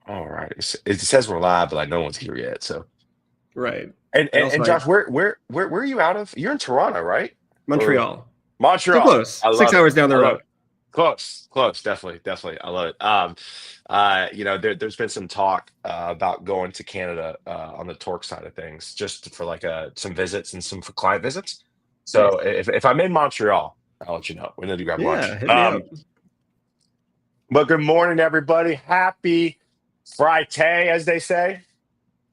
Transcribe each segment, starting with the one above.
All right. It says we're live, but like no one's here yet. So, Right. and And and, also and I Josh, where are you out of? You're in Toronto, right? Or Montreal. So Montreal? close. I Six love it. hours down the I love road. it. Close, close, definitely, definitely. I love it. There's been some talk about going to Canada on the Torque side of things, just for like some visits and some for client visits. So Nice. if I'm in Montreal, I'll let you know. We need to grab Yeah, lunch. hit me up. But good morning, everybody. Happy Friday, as they say.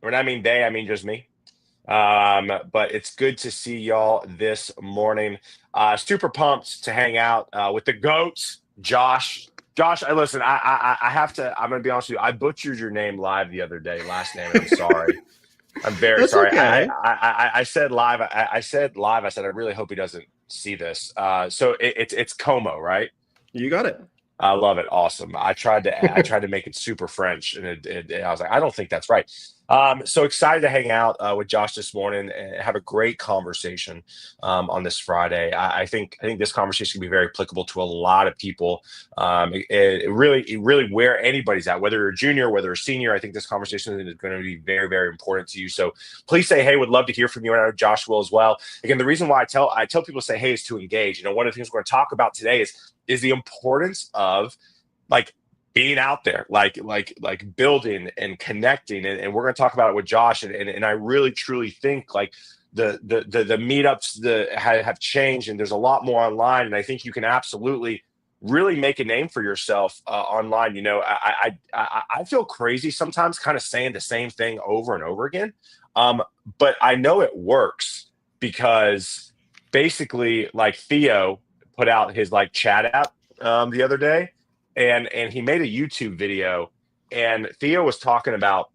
When I mean they, I mean just me. But it's good to see y'all this morning. Super pumped to hang out with the goats, Josh. Josh, I listen. I have to. I'm gonna be honest with you. I butchered your name live the other day, last name, and I'm sorry. I'm very That's sorry. okay. I said live. I said live. I said I really hope he doesn't see this. So it's Como, right? You got it. I love it. Awesome. I tried to make it super French, and I was like, I don't think that's right. So excited to hang out with Josh this morning and have a great conversation on this Friday. I think this conversation can be very applicable to a lot of people. It really where anybody's at, whether you're a junior, whether you're a senior. I think this conversation is going to be very, very important to you. So please say hey. Would love to hear from you, and I know Josh will as well. Again, the reason why I tell people to say hey is to engage. One of the things we're going to talk about today is the importance of like being out there, like building and connecting. And we're going to talk about it with Josh. And I really truly think like the meetups have changed, and there's a lot more online. And I think you can absolutely really make a name for yourself online. I feel crazy sometimes, kind of saying the same thing over and over again, but I know it works because basically, like Theo put out his like chat app the other day, and he made a YouTube video, and Theo was talking about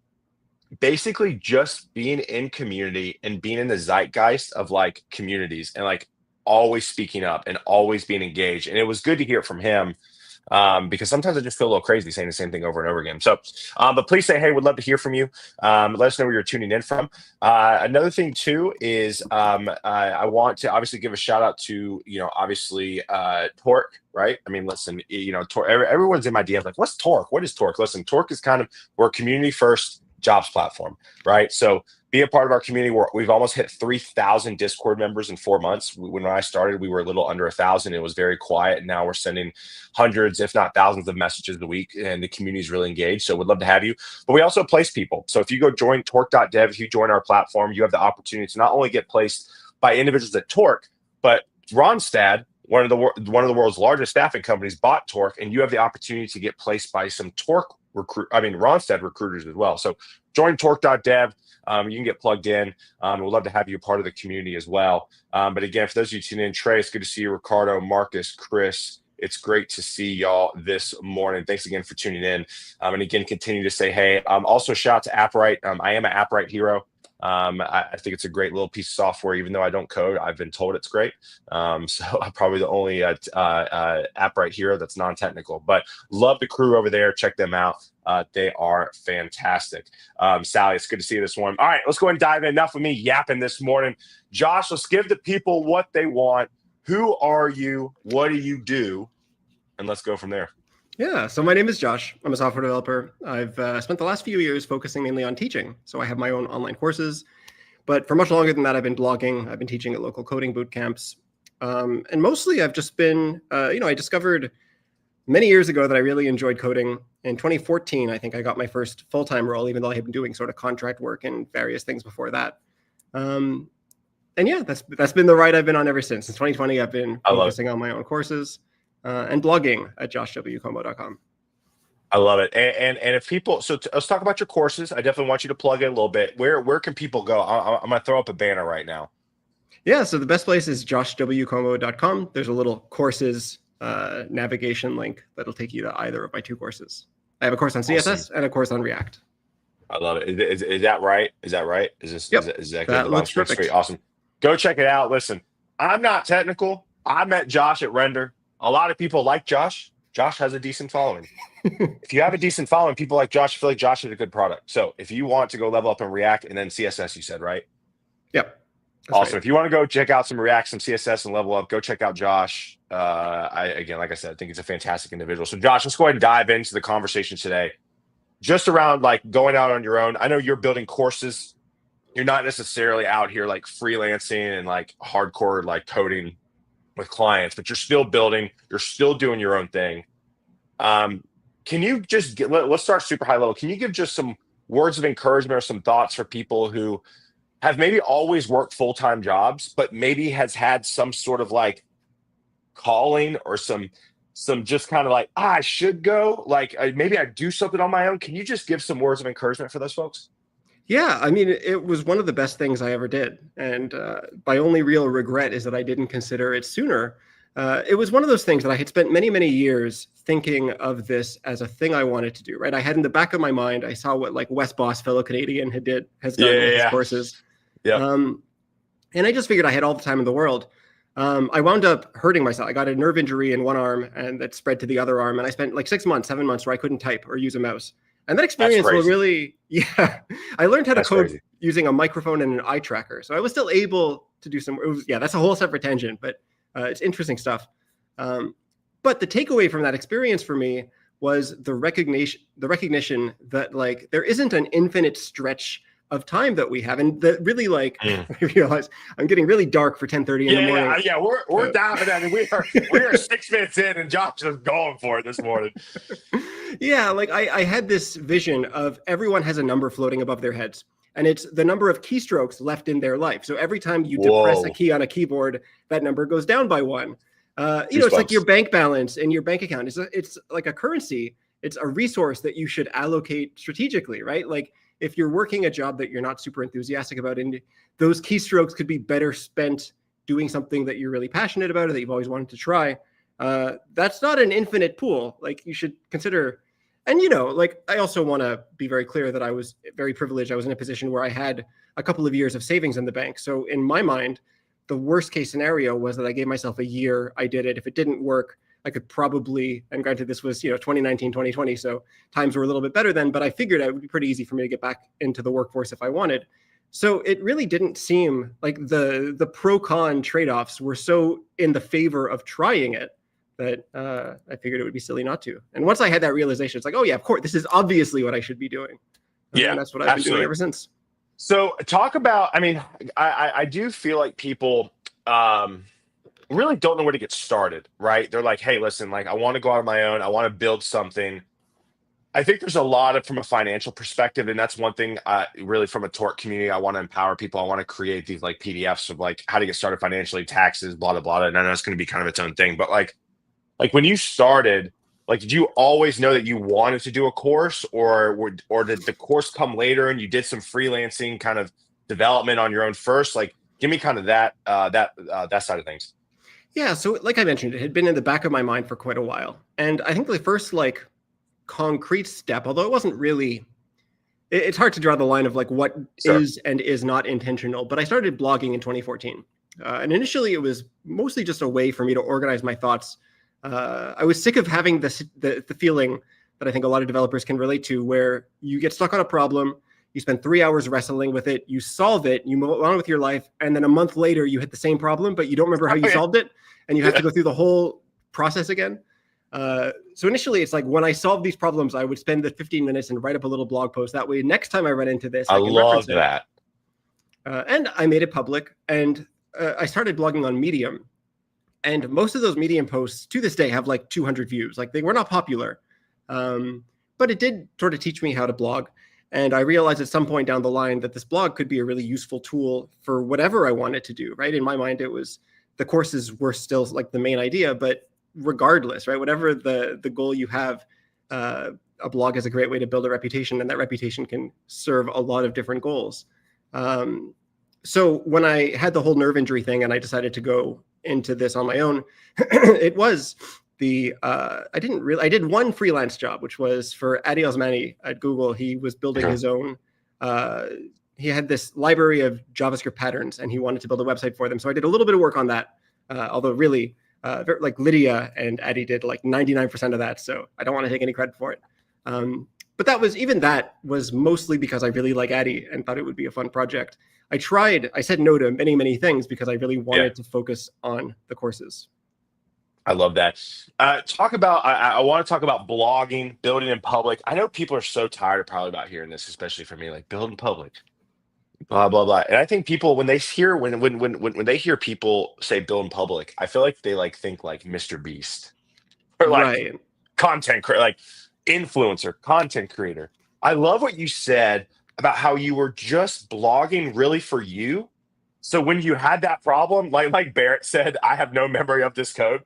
basically just being in community and being in the zeitgeist of like communities and like always speaking up and always being engaged. And it was good to hear from him because sometimes I just feel a little crazy saying the same thing over and over again. So, but please say hey. Would love to hear from you. Let us know where you're tuning in from. Another thing too is I want to obviously give a shout out to obviously Torque. Right? I mean, listen, Torque. Everyone's in my DMs like, "What's Torque? What is Torque?" Listen, Torque is kind of we're a community first jobs platform, right? So be a part of our community. We've almost hit 3,000 Discord members in 4 months. When I started, we were a little under 1,000. It was very quiet. And now we're sending hundreds, if not thousands, of messages a week, and the community is really engaged. So we'd love to have you. But we also place people. So if you go join Torque.dev, if you join our platform, you have the opportunity to not only get placed by individuals at Torque, but Ronstad, one of the world's largest staffing companies, bought Torque, and you have the opportunity to get placed by some Ronstad recruiters as well. So join Torque.dev. You can get plugged in. We'd love to have you a part of the community as well. But again, for those of you tuning in, Trey, it's good to see you. Ricardo, Marcus, Chris, it's great to see y'all this morning. Thanks again for tuning in. And again, continue to say hey. Also, shout out to AppWrite. I am an AppWrite hero. I think it's a great little piece of software, even though I don't code. I've been told it's great. So I'm probably the only AppWrite hero that's non-technical, but love the crew over there. Check them out. They are fantastic. Sally, it's good to see you this morning. All right, let's go ahead and dive in. Enough of me yapping this morning. Josh, let's give the people what they want. Who are you? What do you do? And let's go from there. Yeah, so my name is Josh. I'm a software developer. I've spent the last few years focusing mainly on teaching. So I have my own online courses. But for much longer than that, I've been blogging. I've been teaching at local coding boot camps. And mostly I've just been, I discovered many years ago that I really enjoyed coding. In 2014, I think I got my first full-time role, even though I had been doing sort of contract work and various things before that. And yeah, that's been the ride I've been on ever since. Since 2020, I've been focusing on my own courses and blogging at joshwcomeau.com. I love it. And if people, let's talk about your courses. I definitely want you to plug in a little bit. Where can people go? I'm going to throw up a banner right now. Yeah, so the best place is joshwcomeau.com. There's a little courses navigation link that'll take you to either of my two courses. I have a course on CSS and a course on React. I love it. Is that right? Is that right? Yep. Is that good? That looks perfect. Straight. Awesome. Go check it out. Listen, I'm not technical. I met Josh at Render. A lot of people like Josh. Josh has a decent following. If you have a decent following, people like Josh feel like Josh is a good product. So if you want to go level up in React and then CSS, you said, right? Yep. Awesome. Right. If you want to go check out some React, some CSS, and level up, go check out Josh. Like I said, I think he's a fantastic individual. So Josh, let's go ahead and dive into the conversation today. just around like going out on your own. I know you're building courses. You're not necessarily out here like freelancing and like hardcore like coding with clients, but you're still building, you're still doing your own thing. Um, can you just let's start super high level. Can you give just some words of encouragement or some thoughts for people who have maybe always worked full-time jobs, but maybe has had some sort of like calling or some just kind of like, I should go, like maybe I do something on my own. Can you just give some words of encouragement for those folks? Yeah, I mean, it was one of the best things I ever did. And my only real regret is that I didn't consider it sooner. It was one of those things that I had spent many, many years thinking of this as a thing I wanted to do, right? I had in the back of my mind, I saw what like Wes Boss, fellow Canadian, has Yeah, done yeah, with his yeah. courses. Yep. And I just figured I had all the time in the world. I wound up hurting myself. I got a nerve injury in one arm and that spread to the other arm. And I spent like 6 months, 7 months where I couldn't type or use a mouse. And that That's experience will crazy. really, yeah, I learned how to That's code crazy. using a microphone and an eye tracker. So I was still able to do some, yeah, that's a whole separate tangent, but it's interesting stuff. But the takeaway from that experience for me was the recognition that like there isn't an infinite stretch of time that we have, and that really like Mm. I realize I'm getting really dark for 10:30 in the Yeah, morning. yeah. We're Uh, diving in. We are 6 minutes in, and Josh is going for it this morning. yeah, like I had this vision of everyone has a number floating above their heads, and it's the number of keystrokes left in their life. So every time you depress a Whoa. key on a keyboard, that number goes down by one. It's like your Goosebumps. bank balance in your bank account. It's like a currency. It's a resource that you should allocate strategically, right? Like if you're working a job that you're not super enthusiastic about, and those keystrokes could be better spent doing something that you're really passionate about or that you've always wanted to try. That's not an infinite pool. Like you should consider. And like I also want to be very clear that I was very privileged. I was in a position where I had a couple of years of savings in the bank. So in my mind, the worst case scenario was that I gave myself a year. I did it. If it didn't work, I could probably, and granted this was 2019, 2020, so times were a little bit better then, but I figured it would be pretty easy for me to get back into the workforce if I wanted. So it really didn't seem like the pro con trade-offs were so in the favor of trying it that I figured it would be silly not to. And once I had that realization, it's like, oh yeah, of course, this is obviously what I should be doing. Yeah, And that's what I've been doing absolutely. ever since. So talk about, I mean, I do feel like people really don't know where to get started, right? They're like, hey, listen, like I want to go out on my own. I want to build something. I think there's a lot of from a financial perspective, and that's one thing really from a tort community. I want to empower people. I want to create these like PDFs of like how to get started financially, taxes, blah, blah, blah. And I know it's going to be kind of its own thing, but like when you started, like did you always know that you wanted to do a course or did the course come later and you did some freelancing kind of development on your own first? Like give me kind of that side of things. Yeah, so like I mentioned, it had been in the back of my mind for quite a while. And I think the first like concrete step, although it wasn't really, it's hard to draw the line of like what Sure. is and is not intentional, but I started blogging in 2014. And initially it was mostly just a way for me to organize my thoughts. I was sick of having the feeling that I think a lot of developers can relate to, where you get stuck on a problem, you spend 3 hours wrestling with it, you solve it, you move on with your life, and then a month later you hit the same problem, but you don't remember how you Okay. solved it, and you have Yeah. to go through the whole process again. So initially, it's like when I solved these problems, I would spend the 15 minutes and write up a little blog post. That way, next time I run into this, I I can reference love it. that. And I made it public, and I started blogging on Medium. And most of those Medium posts to this day have like 200 views. Like they were not popular, but it did sort of teach me how to blog. And I realized at some point down the line that this blog could be a really useful tool for whatever I wanted to do. Right? In my mind, it was the courses were still like the main idea, but regardless, right? Whatever the goal you have, a blog is a great way to build a reputation, and that reputation can serve a lot of different goals. So when I had the whole nerve injury thing and I decided to go into this on my own, it was I did one freelance job, which was for Adi Osmani at Google. He was building his own, he had this library of JavaScript patterns and he wanted to build a website for them. So I did a little bit of work on that, although really like Lydia and Adi did like 99% of that. So I don't want to take any credit for it. But that was mostly because I really like Adi and thought it would be a fun project. I said no to many, many things because I really Yeah. wanted to focus on the courses. I love that. Talk about. I want to talk about blogging, building in public. I know people are so tired probably about hearing this, especially for me, like build in public, blah blah blah. And I think people when they hear when they hear people say build in public, I feel like they like think like Mr. Beast or like Right. like influencer, content creator. I love what you said about how you were just blogging really for you. So when you had that problem, like Barrett said, I have no memory of this code.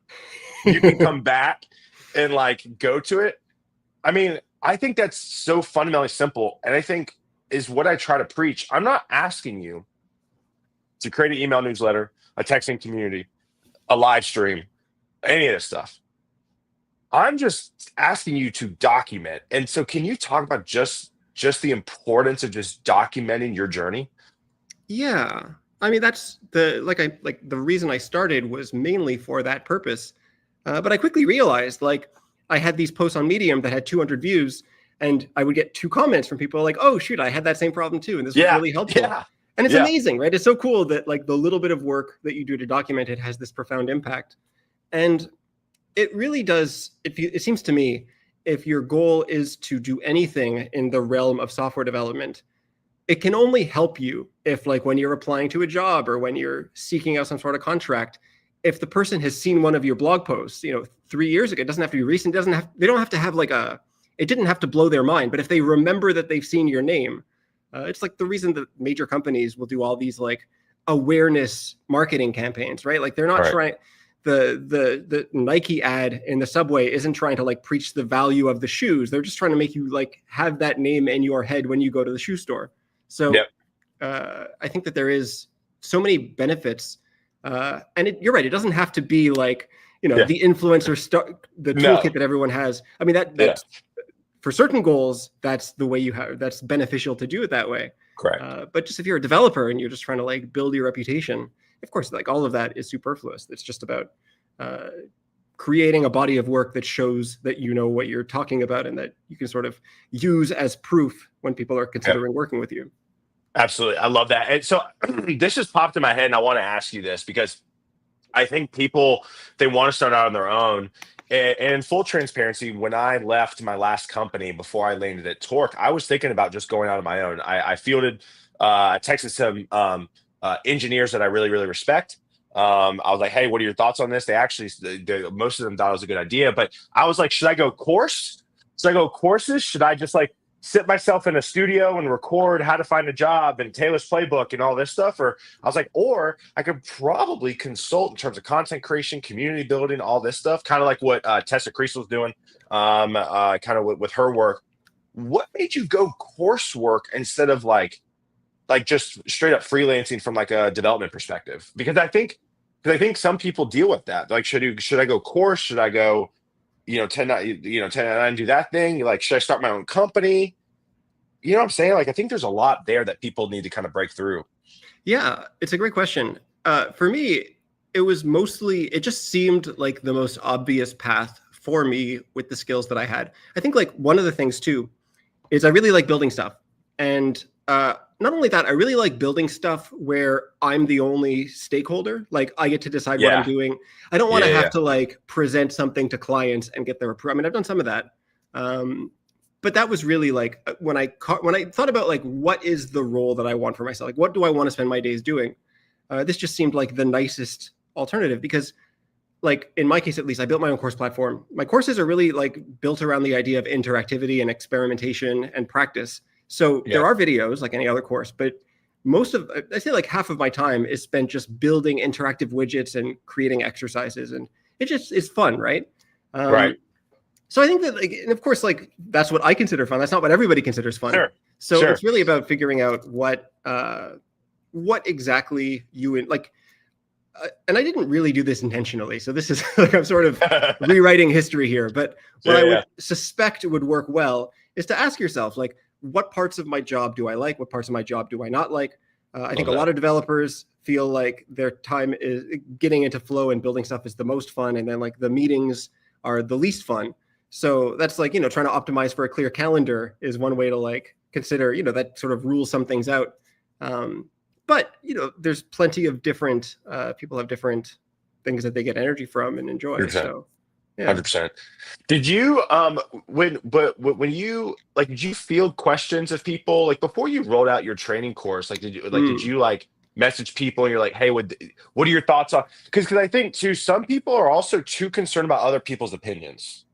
You can come back and like go to it. I mean, I think that's so fundamentally simple. And I think is what I try to preach. I'm not asking you to create an email newsletter, a texting community, a live stream, any of this stuff. I'm just asking you to document. And so can you talk about just the importance of just documenting your journey? Yeah. I mean, that's the reason I started was mainly for that purpose. But I quickly realized like I had these posts on Medium that had 200 views, and I would get 2 comments from people like, "Oh shoot, I had that same problem too," and this was Yeah, really helpful. yeah, And it's yeah, amazing, right? It's so cool that like the little bit of work that you do to document it has this profound impact. And it really does. It seems to me, if your goal is to do anything in the realm of software development, it can only help you if like when you're applying to a job or when you're seeking out some sort of contract, if the person has seen one of your blog posts, 3 years ago, it doesn't have to be recent, they don't have to have it didn't have to blow their mind, but if they remember that they've seen your name, it's like the reason that major companies will do all these like awareness marketing campaigns, right? Like they're not all right, trying, the Nike ad in the subway isn't trying to like preach the value of the shoes. They're just trying to make you like have that name in your head when you go to the shoe store. So yep, I think that there is so many benefits, and you're right. It doesn't have to be like yeah, the influencer the no, toolkit that everyone has. I mean yeah, that's for certain goals. That's the way you have. That's beneficial to do it that way. correct. But just if you're a developer and you're just trying to like build your reputation, of course, like all of that is superfluous. It's just about uh, creating a body of work that shows that you know what you're talking about and that you can sort of use as proof when people are Yeah. considering working with you. Absolutely. I love that. And so this just popped in my head, and I want to ask you this because I think people they want to start out on their own. And in full transparency, when I left my last company before I landed at Torque, I was thinking about just going out on my own. I fielded, I texted some engineers that I really, really respect. I was like, "Hey, what are your thoughts on this?" They actually, most of them thought it was a good idea, but I was like, "Should I go course? Should I go courses? Should I just like sit myself in a studio and record how to find a job and Taylor's playbook and all this stuff?" Or I was like, or I could probably consult in terms of content creation, community building, all this stuff, kind of like what Tessa Creasel was doing, kind of with her work. What made you go coursework instead of like just straight up freelancing from like a development perspective? Because I think some people deal with that. Like, should I go course? Should I go 1099 do that thing? Like, should I start my own company? You know what I'm saying? Like, I think there's a lot there that people need to kind of break through. Yeah, it's a great question. For me, it just seemed like the most obvious path for me with the skills that I had. I think like one of the things too is I really like building stuff. And not only that, I really like building stuff where I'm the only stakeholder. Like I get to decide what I'm Yeah, doing. I don't want yeah, to have yeah. to like present something to clients and get their approval. I mean, I've done some of that. But that was really like when I thought about like what is the role that I want for myself? Like what do I want to spend my days doing? This just seemed like the nicest alternative because like in my case at least, I built my own course platform. My courses are really like built around the idea of interactivity and experimentation and practice. So Yeah. there are videos like any other course, but I say like half of my time is spent just building interactive widgets and creating exercises, and it just is fun, right? Right. Um, so I think that, like, and of course, like that's what I consider fun. That's not what everybody considers fun. Sure. So Sure. it's really about figuring out what exactly like. And I didn't really do this intentionally. So this is like I'm sort of rewriting history here. But what Yeah. I Yeah. would suspect would work well is to ask yourself, like, what parts of my job do I like? What parts of my job do I not like? I think Love a lot that. of developers feel like their time is getting into flow and building stuff is the most fun, and then like the meetings are the least fun. So that's like trying to optimize for a clear calendar is one way to like consider that sort of rules some things out. But there's plenty of different people have different things that they get energy from and enjoy. 100%. So yeah. 100%. Did you when you like did you field questions of people like before you rolled out your training course? Like did Mm, you like message people and you're like, hey, what are your thoughts on? Because I think too some people are also too concerned about other people's opinions,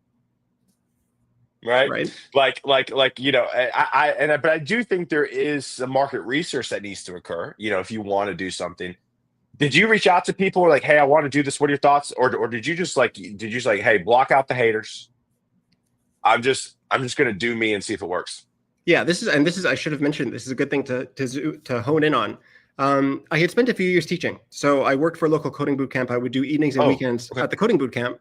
right? right. Like but I do think there is some market research that needs to occur. If you want to do something. Did you reach out to people like, hey, I want to do this. What are your thoughts? Or did you just like, hey, block out the haters? I'm just gonna do me and see if it works. Yeah, this is I should have mentioned, this is a good thing to hone in on. I had spent a few years teaching, so I worked for a local coding boot camp. I would do evenings and Oh, weekends okay. at the coding boot camp,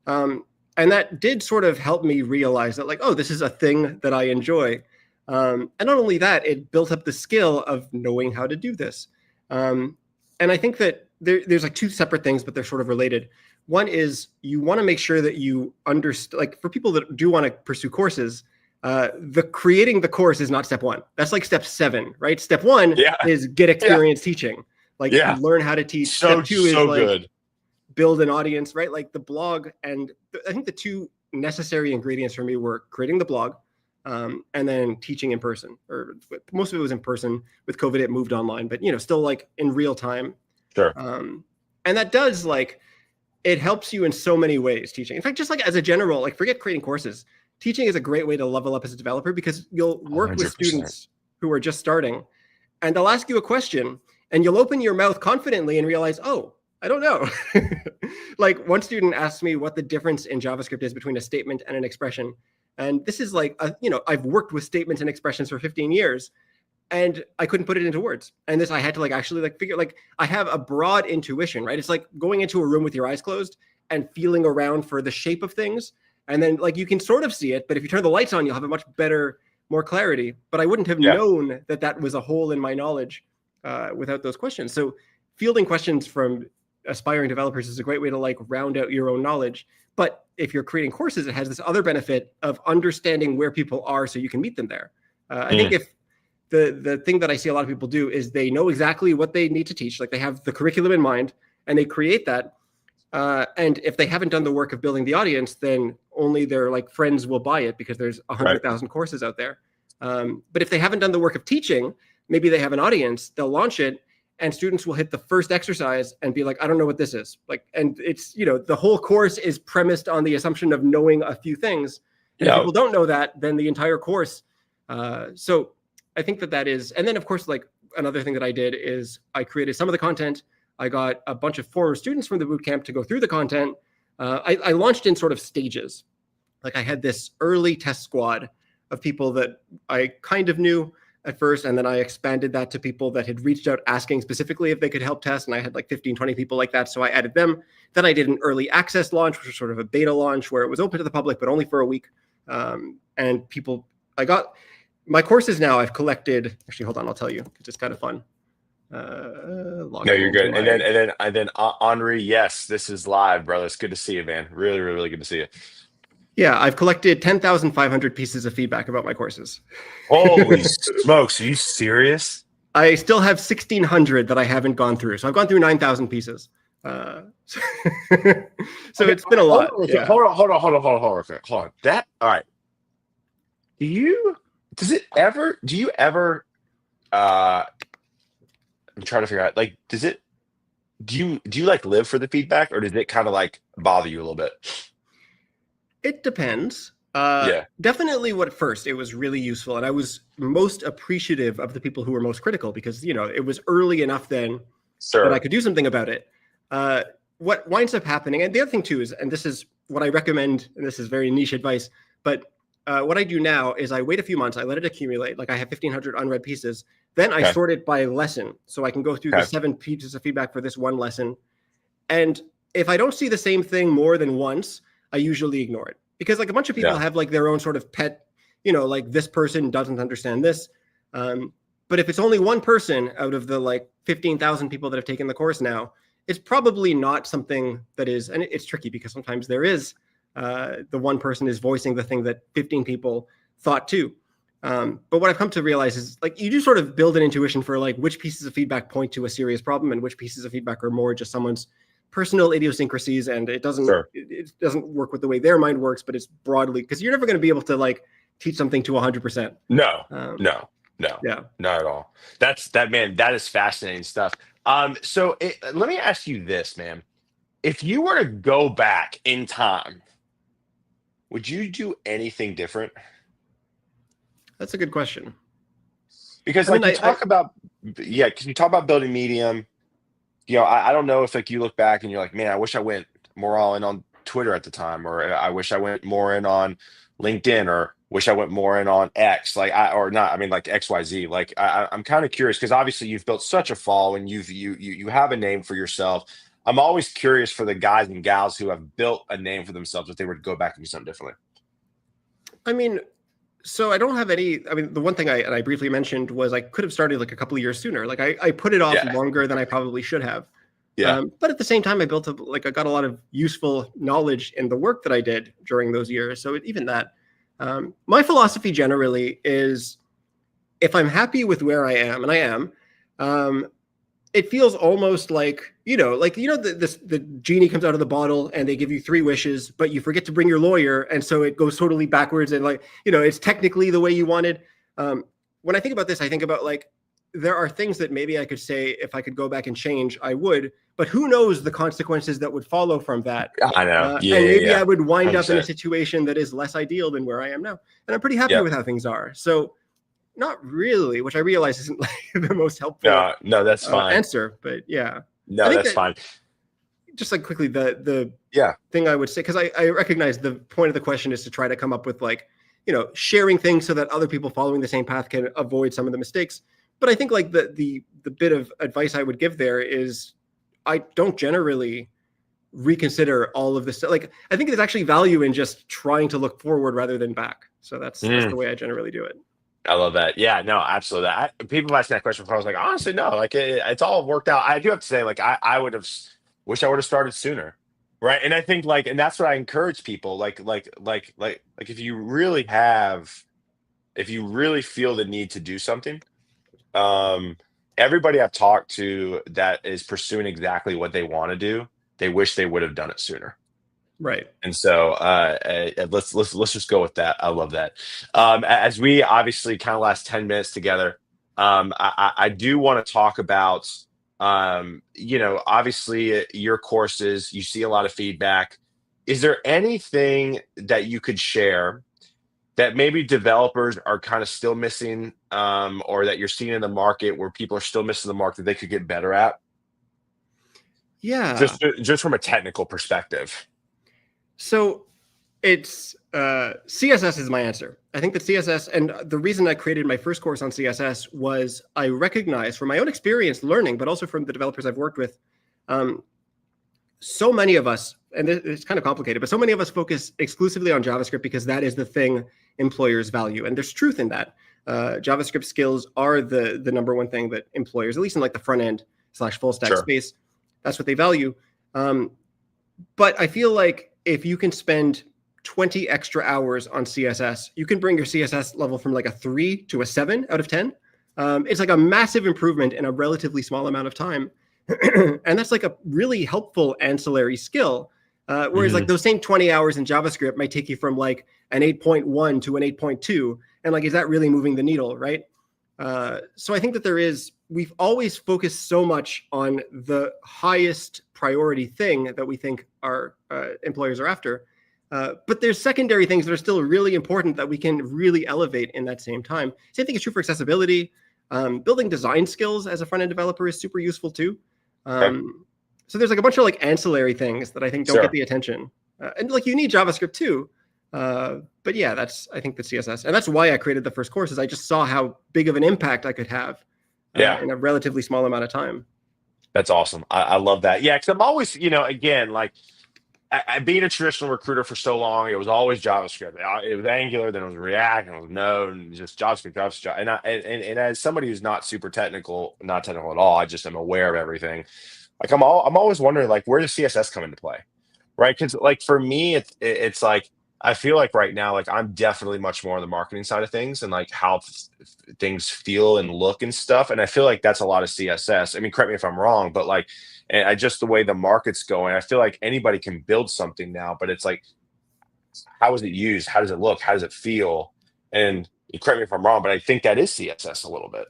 and that did sort of help me realize that, like, oh, this is a thing that I enjoy. And not only that, it built up the skill of knowing how to do this. And I think that there's like two separate things, but they're sort of related. One is you want to make sure that you understand, like for people that do want to pursue courses, the creating the course is not step one. That's like step 7, right? Step 1 Yeah, is get yeah, experience teaching, like yeah. learn how to teach. So Step 2 is so like good. build an audience, right? Like the blog. And I think the two necessary ingredients for me were creating the blog, and then teaching in person, or most of it was in person. With COVID, it moved online, but still like in real time. Sure. And that does, like, it helps you in so many ways, teaching. In fact, just like as a general, like forget creating courses, teaching is a great way to level up as a developer, because you'll work with 100%. students who are just starting, and they'll ask you a question and you'll open your mouth confidently and realize, oh, I don't know. Like one student asked me what the difference in JavaScript is between a statement and an expression. And this is like, I've worked with statements and expressions for 15 years, and I couldn't put it into words. And this, I had to like actually like figure, like I have a broad intuition, right? It's like going into a room with your eyes closed and feeling around for the shape of things. And then like you can sort of see it, but if you turn the lights on, you'll have a much better, more clarity. But I wouldn't have Yeah. known that that was a hole in my knowledge without those questions. So fielding questions from aspiring developers is a great way to like round out your own knowledge. But if you're creating courses, it has this other benefit of understanding where people are so you can meet them there. I think if the thing that I see a lot of people do is they know exactly what they need to teach. Like they have the curriculum in mind and they create that. And if they haven't done the work of building the audience, then only their like friends will buy it because there's 100,000 courses out there. But if they haven't done the work of teaching, maybe they have an audience, they'll launch it, and students will hit the first exercise and be like, I don't know what this is. Like, and it's, the whole course is premised on the assumption of knowing a few things. And if people don't know that, then the entire course. So I think that is, and then of course, like another thing that I did is I created some of the content. I got a bunch of former students from the bootcamp to go through the content. I launched in sort of stages. Like I had this early test squad of people that I kind of knew at first, and then I expanded that to people that had reached out asking specifically if they could help test, and I had like 15, 20 people like that, so I added them. Then I did an early access launch, which was sort of a beta launch where it was open to the public, but only for a week. And people, I got my courses now, I've collected, actually, hold on, I'll tell you, because it's kind of fun. No, you're good. And then Henri, yes, this is live, brother. It's good to see you, man. Really, really, really good to see you. Yeah, I've collected 10,500 pieces of feedback about my courses. Holy smokes, are you serious? I still have 1,600 that I haven't gone through. So I've gone through 9,000 pieces. So it's been a lot. Yeah. Hold on. That, all right. Do you ever, I'm trying to figure out, like, do you like live for the feedback, or does it kind of like bother you a little bit? It depends. Yeah. Definitely at first it was really useful. And I was most appreciative of the people who were most critical because, it was early enough then that I could do something about it. What winds up happening, and the other thing too is, and this is what I recommend, and this is very niche advice, but what I do now is I wait a few months, I let it accumulate. Like I have 1,500 unread pieces. Then I sort it by lesson. So I can go through the 7 pieces of feedback for this one lesson. And if I don't see the same thing more than once, I usually ignore it, because like a bunch of people have like their own sort of pet, like this person doesn't understand this. But if it's only one person out of the like 15,000 people that have taken the course now, it's probably not something that is, and it's tricky because sometimes there is the one person is voicing the thing that 15 people thought too. But what I've come to realize is like you do sort of build an intuition for like which pieces of feedback point to a serious problem and which pieces of feedback are more just someone's personal idiosyncrasies, and Sure. it doesn't work with the way their mind works, but it's broadly, because you're never going to be able to like teach something to 100%. No, Um, no, no, yeah, not at all. Man. That is fascinating stuff. Let me ask you this, man. If you were to go back in time, would you do anything different? that's a good question. Because I mean, like you talk about, yeah, because you talk about building Medium. I don't know if like you look back and you're like, man, I wish I went more all in on Twitter at the time, or I wish I went more in on LinkedIn, or wish I went more in on X, or not. I mean, like XYZ. Like I'm kind of curious because obviously you've built such a following, you have a name for yourself. I'm always curious for the guys and gals who have built a name for themselves if they were to go back and do something differently. I mean, so I don't have any. I mean, the one thing I briefly mentioned was I could have started like a couple of years sooner. Like I put it off Yeah, longer than I probably should have. yeah. But at the same time, I got a lot of useful knowledge in the work that I did during those years. So even that, my philosophy generally is, if I'm happy with where I am, and I am, um, it feels almost like the genie comes out of the bottle and they give you three wishes, but you forget to bring your lawyer, and so it goes totally backwards, and like it's technically the way you wanted. When I think about this, I think about like there are things that maybe I could say if I could go back and change, I would, but who knows the consequences that would follow from that. I know. Yeah, And yeah, maybe yeah. I would wind up in a 100%. situation that is less ideal than where I am now, and I'm pretty happy Yep. with how things are. So not really, which I realize isn't like the most helpful No, no, that's fine. answer, but yeah, I No, think that's that fine. just like quickly, the Yeah. thing I would say, because I recognize the point of the question is to try to come up with like, sharing things so that other people following the same path can avoid some of the mistakes. But I think like the bit of advice I would give there is I don't generally reconsider all of this. Like I think there's actually value in just trying to look forward rather than back. So that's Mm. the way I generally do it. I love that. Yeah, no, absolutely. People ask me that question before. I was like, honestly, no. Like, it's all worked out. I do have to say, like, I would have wish I would have started sooner, right? And I think, like, and that's what I encourage people. Like, if you really feel the need to do something, um, everybody I've talked to that is pursuing exactly what they want to do, they wish they would have done it sooner. Right. And so let's just go with that. I love that. As we obviously kind of last 10 minutes together, I do want to talk about obviously your courses, you see a lot of feedback. Is there anything that you could share that maybe developers are kind of still missing, or that you're seeing in the market where people are still missing the mark that they could get better at? Yeah. Just from a technical perspective. So it's CSS is my answer. I think that CSS, and the reason I created my first course on CSS was I recognized from my own experience learning, but also from the developers I've worked with, so many of us, and it's kind of complicated, but so many of us focus exclusively on JavaScript because that is the thing employers value. And there's truth in that. JavaScript skills are the number one thing that employers, at least in like the front end / full stack Sure. space, that's what they value. But I feel like if you can spend 20 extra hours on CSS, you can bring your CSS level from like a 3 to a 7 out of 10. It's like a massive improvement in a relatively small amount of time. And that's like a really helpful ancillary skill. Whereas like those same 20 hours in JavaScript might take you from like an 8.1 to an 8.2. And like, is that really moving the needle, right? So I think that we've always focused so much on the highest priority thing that we think our employers are after. But there's secondary things that are still really important that we can really elevate in that same time. Same thing is true for accessibility. Building design skills as a front-end developer is super useful too. Okay. So there's like a bunch of like ancillary things that I think don't Sure. get the attention. And like you need JavaScript too. But yeah, I think the CSS. And that's why I created the first course, is I just saw how big of an impact I could have in a relatively small amount of time. That's awesome. I love that. Yeah, because I'm always, again, like being a traditional recruiter for so long, it was always JavaScript. It was Angular, then it was React, and it was Node, and just JavaScript. And as somebody who's not super technical, not technical at all, I just am aware of everything. Like I'm always wondering, like, where does CSS come into play, right? Because like for me, it's like I feel like right now, like I'm definitely much more on the marketing side of things and like how things feel and look and stuff. And I feel like that's a lot of CSS. I mean, correct me if I'm wrong, but like, and I just the way the market's going, I feel like anybody can build something now, but it's like, how is it used? How does it look? How does it feel? And you correct me if I'm wrong, but I think that is CSS a little bit.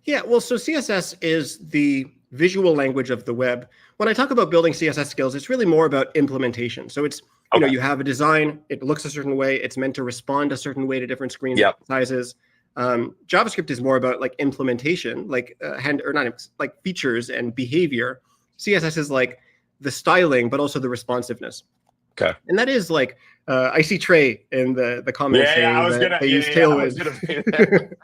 Yeah, well, so CSS is the visual language of the web. When I talk about building CSS skills, it's really more about implementation. So it's, Okay. you have a design, it looks a certain way, it's meant to respond a certain way to different screen Yep. sizes. JavaScript is more about like implementation, like like features and behavior. CSS is like the styling, but also the responsiveness. Okay. And that is like, I see Trey in the comments saying I was that gonna. they use Yeah, I was Tailwind. gonna say that.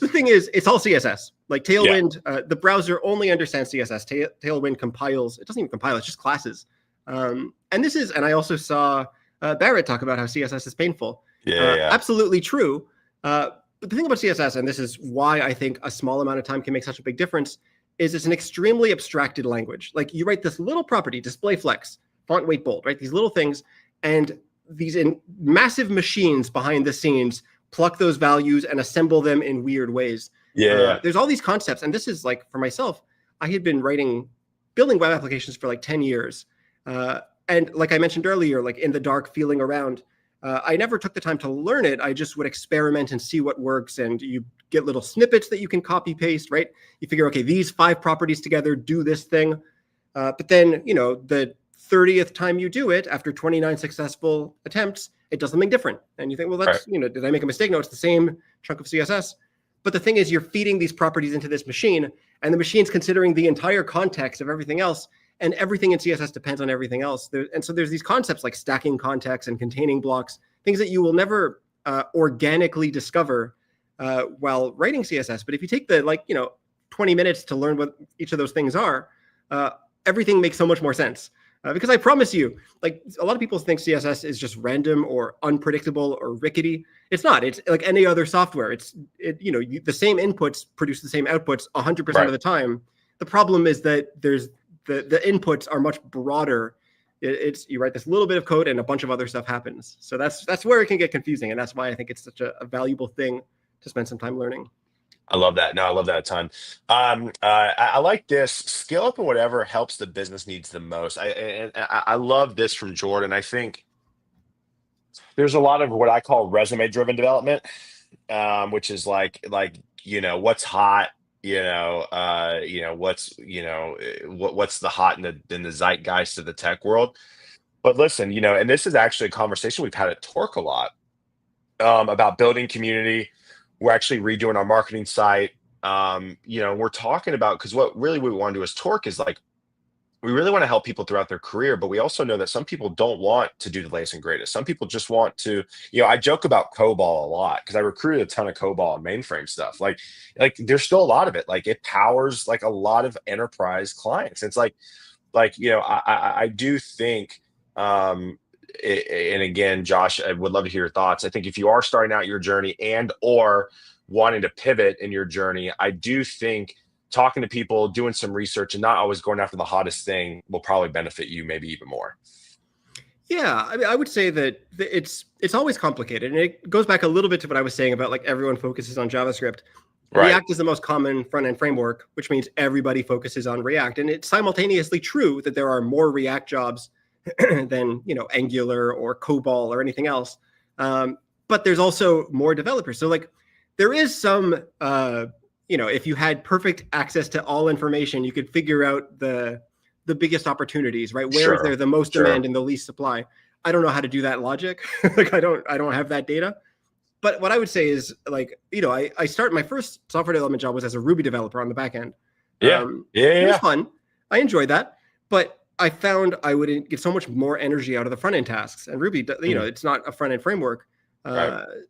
The thing is, it's all CSS. Like Yeah. Tailwind, the browser only understands CSS. Tailwind compiles. It doesn't even compile. It's just classes. And this is, and I also saw Barrett talk about how CSS is painful. Yeah. Absolutely true. But the thing about CSS, and this is why I think a small amount of time can make such a big difference, is it's an extremely abstracted language. Like you write this little property, display flex, font weight bold, right? These little things, and these massive machines behind the scenes pluck those values and assemble them in weird ways. Yeah. There's all these concepts, and this is like for myself, I had been building web applications for like 10 years. And like I mentioned earlier, like in the dark, feeling around, I never took the time to learn it. I just would experiment and see what works. And you get little snippets that you can copy paste, right? You figure, okay, these 5 properties together do this thing. But then, the 30th time you do it, after 29 successful attempts, it does something different. And you think, well, that's, Right. did I make a mistake? No, it's the same chunk of CSS. But the thing is, you're feeding these properties into this machine, and the machine's considering the entire context of everything else, and everything in CSS depends on everything else. And so there's these concepts like stacking context and containing blocks, things that you will never organically discover while writing CSS. But if you take the 20 minutes to learn what each of those things are, everything makes so much more sense. Because I promise you, like a lot of people think CSS is just random or unpredictable or rickety. It's not. It's like any other software. The same inputs produce the same outputs 100% of the time. The problem is that there's the inputs are much broader. It's you write this little bit of code and a bunch of other stuff happens. So that's where it can get confusing, and that's why I think it's such a valuable thing to spend some time learning. I love that. No, I love that a ton. I like this. Scale up and whatever helps the business needs the most. I love this from Jordan. I think there's a lot of what I call resume driven development, which is what's hot, what's the hot in the zeitgeist of the tech world. But listen, and this is actually a conversation we've had at Torque a lot about building community. We're actually redoing our marketing site. We're talking about, because what we want to do as Torque is like, we really want to help people throughout their career, but we also know that some people don't want to do the latest and greatest. Some people just want to, I joke about COBOL a lot because I recruited a ton of COBOL and mainframe stuff. Like there's still a lot of it. Like it powers like a lot of enterprise clients. It's I do think, and again, Josh, I would love to hear your thoughts. I think if you are starting out your journey and or wanting to pivot in your journey, I do think talking to people, doing some research, and not always going after the hottest thing will probably benefit you maybe even more. Yeah, I mean, I would say that it's always complicated, and it goes back a little bit to what I was saying about like everyone focuses on JavaScript. Right. React is the most common front-end framework, which means everybody focuses on React, and it's simultaneously true that there are more React jobs than Angular or COBOL or anything else. But there's also more developers. So like there is some if you had perfect access to all information, you could figure out the biggest opportunities, right? Where is there the most demand and the least supply? I don't know how to do that logic. Like I don't have that data. But what I would say is like, I started my first software development job was as a Ruby developer on the back end. It was fun. I enjoyed that. But I found I would get so much more energy out of the front end tasks. And Ruby, it's not a front end framework.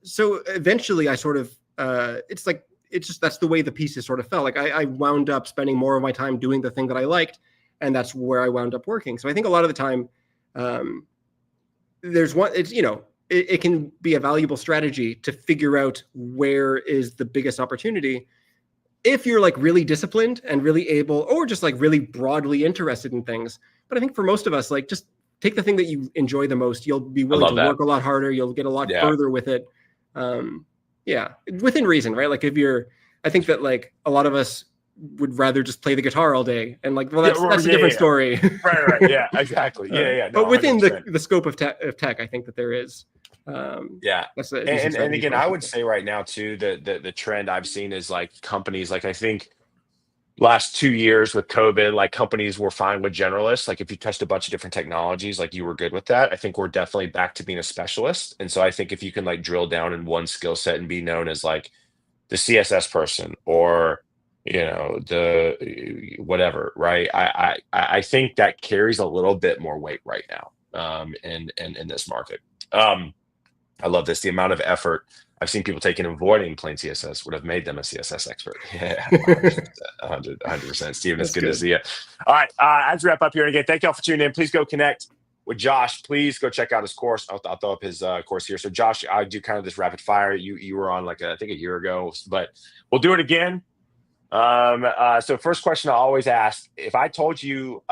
So eventually I sort of, that's the way the pieces sort of fell. Like I wound up spending more of my time doing the thing that I liked, and that's where I wound up working. So I think a lot of the time, it can be a valuable strategy to figure out where is the biggest opportunity if you're like really disciplined and really able, or just like really broadly interested in things. But I think for most of us, like just take the thing that you enjoy the most. You'll be I willing love to that. work a lot harder. You'll get a lot Yeah. further with it. Yeah, within reason, right? Like I think that like a lot of us would rather just play the guitar all day, and like, well, that's a different story. Right. Yeah, exactly. Yeah. No, But within 100%. the scope of tech, I think that there is. Yeah. That's a decent And strategy again, for most I would people. say right now too, the trend I've seen is like companies, like I think last 2 years with COVID, like companies were fine with generalists. Like if you touched a bunch of different technologies, like you were good with that. I think we're definitely back to being a specialist. And so I think if you can like drill down in one skill set and be known as like the CSS person, or the whatever, right? I think that carries a little bit more weight right now, in this market. I love this. The amount of effort I've seen people take in avoiding plain CSS would have made them a CSS expert. Yeah, 100%. 100%. Steven, it's That's good to good. see you. All right. As we wrap up here, and again, thank y'all for tuning in. Please go connect with Josh. Please go check out his course. I'll throw up his course here. So, Josh, I do kind of this rapid fire. You were on like I think a year ago, but we'll do it again. So first question I always ask: if I told you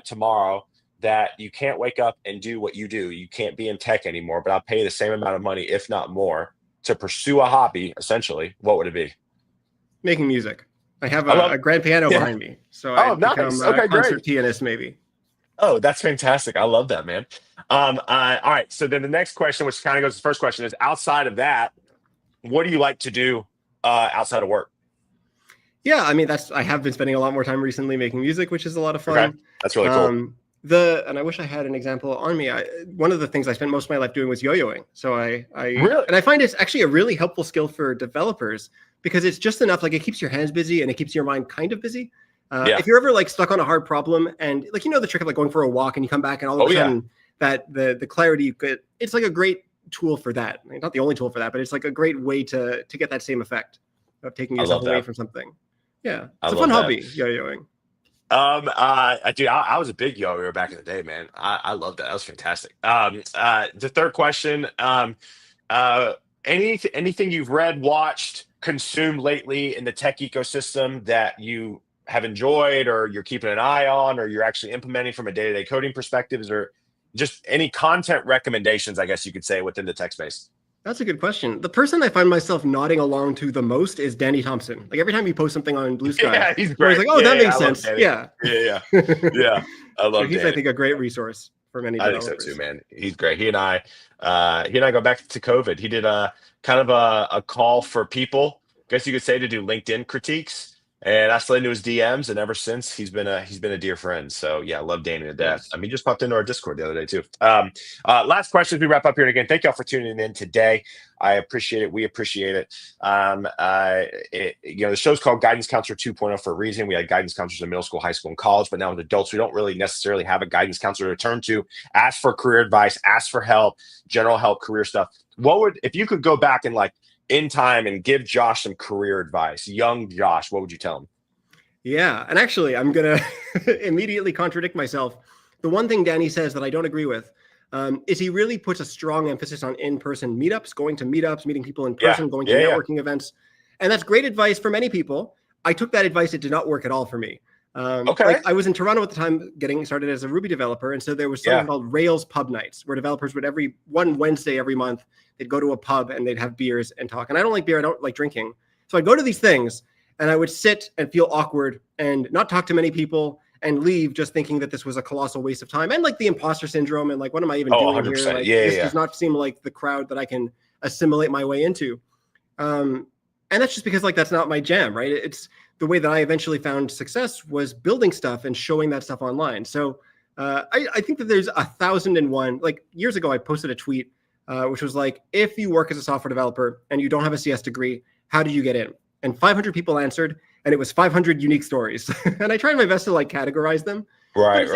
tomorrow that you can't wake up and do what you do, you can't be in tech anymore, but I'll pay you the same amount of money, if not more, to pursue a hobby, essentially, what would it be? Making music. I have I love a grand piano Yeah. behind me, so Oh, I'd become nice. a Okay, great. concert pianist maybe. Oh, that's fantastic. I love that, man. All right. So then the next question, which kind of goes to the first question, is outside of that, what do you like to do outside of work? Yeah, I mean I have been spending a lot more time recently making music, which is a lot of fun. Okay, that's really cool. And I wish I had an example on me. One of the things I spent most of my life doing was yo-yoing. So Really? and I find it's actually a really helpful skill for developers because it's just enough, like it keeps your hands busy and it keeps your mind kind of busy. Yeah. If you're ever like stuck on a hard problem and like, the trick of like going for a walk and you come back and all of a sudden that the clarity you get, it's like a great tool for that. I mean, not the only tool for that, but it's like a great way to get that same effect of taking yourself away from something. Yeah. It's a fun hobby, yo-yoing. I was a big yo-yo back in the day, man. I love that. That was fantastic. The third question, anything you've read, watched, consumed lately in the tech ecosystem that you have enjoyed, or you're keeping an eye on, or you're actually implementing from a day-to-day coding perspective? Is there just any content recommendations, I guess you could say, within the tech space? That's a good question. The person I find myself nodding along to the most is Danny Thompson. Like every time you post something on Blue Sky, Yeah, he's great. He's like, that makes sense. Yeah. Yeah. I love so he's, Danny. I think, a great resource for many developers. I think so too, man. He's great. He and I go back to COVID. He did a kind of a call for people, I guess you could say, to do LinkedIn critiques. And I slid into his DMs, and ever since he's been a dear friend. So yeah, I love Danny to death. I mean, he just popped into our Discord the other day too. Last question as we wrap up here. And again, thank y'all for tuning in today. I appreciate it. We appreciate it. The show's called Guidance Counselor 2.0 for a reason. We had guidance counselors in middle school, high school, and college, but now with adults, we don't really necessarily have a guidance counselor to turn to. Ask for career advice, ask for help, general help, career stuff. If you could go back and like in time and give Josh some career advice, young Josh, what would you tell him? Yeah. And actually, I'm going to immediately contradict myself. The one thing Danny says that I don't agree with is he really puts a strong emphasis on in-person meetups, going to meeting people in person, going to networking events. And that's great advice for many people. I took that advice. It did not work at all for me. Like I was in Toronto at the time getting started as a Ruby developer. And so there was something called Rails pub nights where developers would one Wednesday every month, they'd go to a pub and they'd have beers and talk. And I don't like beer. I don't like drinking. So I'd go to these things and I would sit and feel awkward and not talk to many people and leave just thinking that this was a colossal waste of time. And like the imposter syndrome and like, what am I even doing here? Like, this does not seem like the crowd that I can assimilate my way into. And that's just because like, that's not my jam, right? It's the way that I eventually found success was building stuff and showing that stuff online. So I think that there's 1,001, like years ago, I posted a tweet, which was like, if you work as a software developer and you don't have a CS degree, how do you get in? And 500 people answered, and it was 500 unique stories. And I tried my best to like categorize them. Right.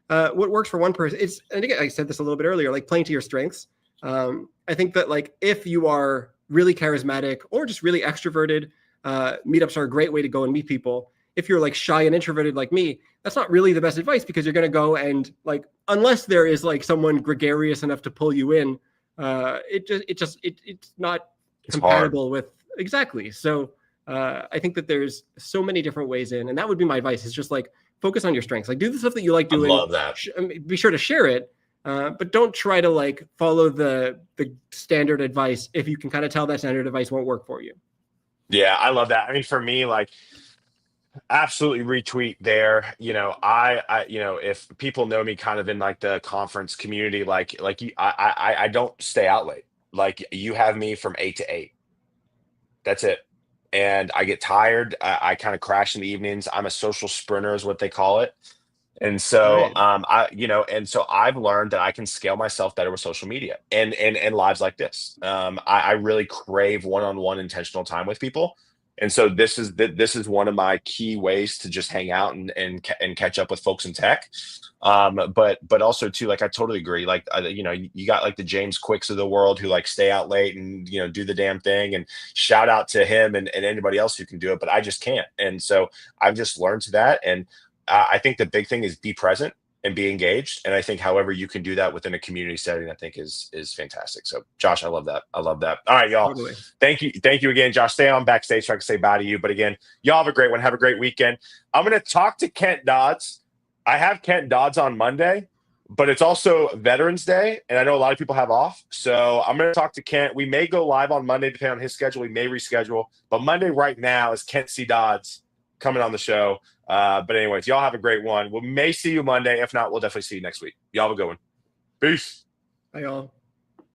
What works for one person, and again, I said this a little bit earlier, like playing to your strengths. I think that like, if you are really charismatic or just really extroverted, meetups are a great way to go and meet people. If you're like shy and introverted like me, that's not really the best advice because you're going to go and like, unless there is like someone gregarious enough to pull you in, it's not compatible with exactly. So I think that there's so many different ways in, and that would be my advice is just like focus on your strengths. Like, do the stuff that you like I doing. love that. Be sure to share it, but don't try to like follow the standard advice if you can kind of tell that standard advice won't work for you. Yeah, I love that. I mean, for me, like, absolutely retweet there. If people know me kind of in like the conference community, I don't stay out late. Like, you have me from 8 to 8. That's it. And I get tired. I kind of crash in the evenings. I'm a social sprinter, is what they call it. And so, Right. and so I've learned that I can scale myself better with social media and lives like this. I really crave one-on-one intentional time with people. And so this is one of my key ways to just hang out and catch up with folks in tech. But also too, like, I totally agree. Like, you got like the James Quicks of the world who like stay out late and, do the damn thing, and shout out to him and anybody else who can do it. But I just can't. And so I've just learned to that. And I think the big thing is be present and be engaged. And I think however you can do that within a community setting, I think is fantastic. So Josh, I love that. I love that. All right, y'all. Totally. Thank you. Thank you again, Josh. Stay on backstage so I can say bye to you. But again, y'all have a great one. Have a great weekend. I'm going to talk to Kent Dodds. I have Kent Dodds on Monday, but it's also Veterans Day, and I know a lot of people have off. So I'm going to talk to Kent. We may go live on Monday, depending on his schedule. We may reschedule. But Monday right now is Kent C. Dodds coming on the show. But anyways, y'all have a great one. We may see you Monday. If not, we'll definitely see you next week. Y'all have a good one. Peace. Bye, y'all.